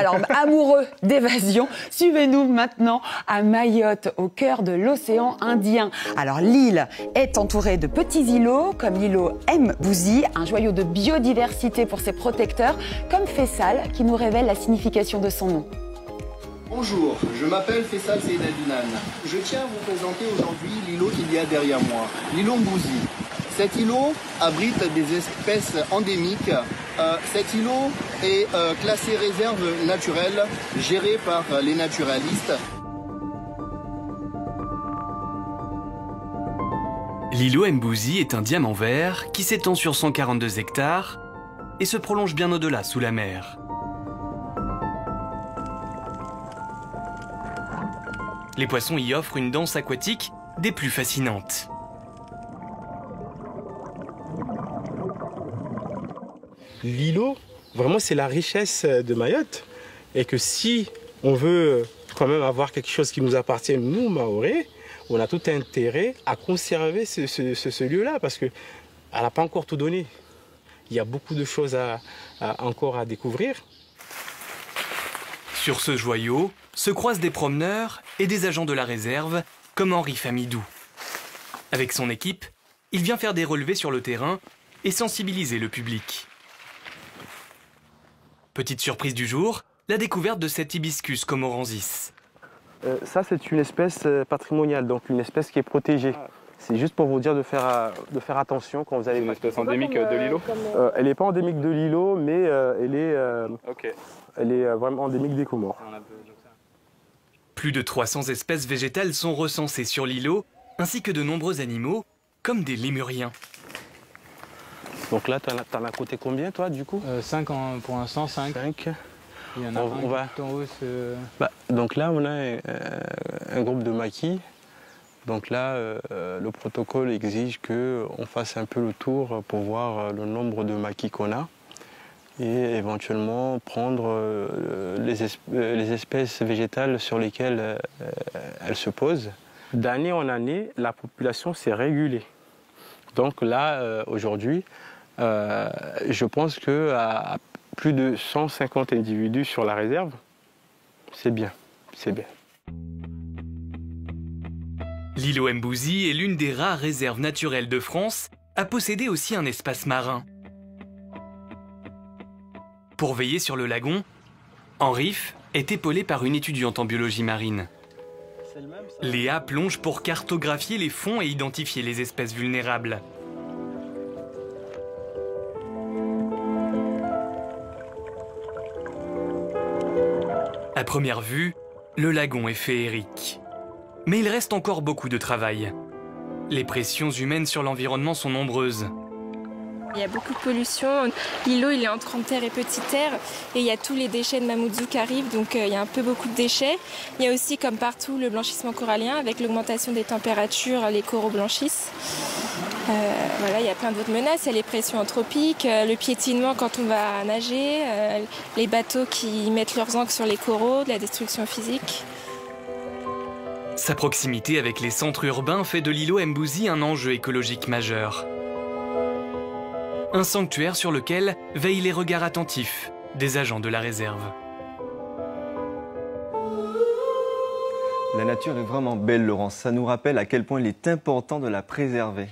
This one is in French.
Alors, amoureux d'évasion, suivez-nous maintenant à Mayotte, au cœur de l'océan Indien. Alors, l'île est entourée de petits îlots, comme l'îlot Mbouzi, un joyau de biodiversité pour ses protecteurs, comme Faisal, qui nous révèle la signification de son nom. Bonjour, je m'appelle Faisal Seydadunan. Je tiens à vous présenter aujourd'hui l'îlot qu'il y a derrière moi, l'îlot Mbouzi. Cet îlot abrite des espèces endémiques. Cet îlot est classé réserve naturelle, gérée par les naturalistes. L'îlot Mbouzi est un diamant vert qui s'étend sur 142 hectares et se prolonge bien au-delà, sous la mer. Les poissons y offrent une danse aquatique des plus fascinantes. L'îlot, vraiment, c'est la richesse de Mayotte. Et que si on veut quand même avoir quelque chose qui nous appartient, nous, Mahorais, on a tout intérêt à conserver ce lieu-là parce qu'elle n'a pas encore tout donné. Il y a beaucoup de choses encore à découvrir. Sur ce joyau se croisent des promeneurs et des agents de la réserve, comme Henri Famidou. Avec son équipe, il vient faire des relevés sur le terrain et sensibiliser le public. Petite surprise du jour, la découverte de cet hibiscus comorensis. Ça, c'est une espèce patrimoniale, donc une espèce qui est protégée. C'est juste pour vous dire de faire attention quand vous allez... C'est une espèce endémique de l'îlot Elle n'est pas endémique de l'îlot, mais elle est vraiment endémique des Comores. Plus de 300 espèces végétales sont recensées sur l'îlot, ainsi que de nombreux animaux, comme des lémuriens. Donc là, t'en as compté combien, toi, du coup 5 pour l'instant, 5. Il y en a tout en haut. Donc là, on a un groupe de maquis. Donc là, le protocole exige qu'on fasse un peu le tour pour voir le nombre de maquis qu'on a et éventuellement prendre les espèces végétales sur lesquelles elles se posent. D'année en année, la population s'est régulée. Donc là, aujourd'hui, je pense qu'à plus de 150 individus sur la réserve, c'est bien, c'est bien. L'îlot Mbouzi est l'une des rares réserves naturelles de France à posséder aussi un espace marin. Pour veiller sur le lagon, Henri est épaulé par une étudiante en biologie marine. Léa plonge pour cartographier les fonds et identifier les espèces vulnérables. À première vue, le lagon est féerique. Mais il reste encore beaucoup de travail. Les pressions humaines sur l'environnement sont nombreuses. Il y a beaucoup de pollution. L'îlot, il est entre grande terre et petite terre. Et il y a tous les déchets de Mamoudzou qui arrivent, donc il y a un peu beaucoup de déchets. Il y a aussi, comme partout, le blanchissement corallien. Avec l'augmentation des températures, les coraux blanchissent. Voilà, il y a plein d'autres menaces. Il y a les pressions anthropiques, le piétinement quand on va nager, les bateaux qui mettent leurs ancres sur les coraux, de la destruction physique. Sa proximité avec les centres urbains fait de l'îlot Mbouzi un enjeu écologique majeur. Un sanctuaire sur lequel veillent les regards attentifs des agents de la réserve. La nature est vraiment belle, Laurence. Ça nous rappelle à quel point il est important de la préserver.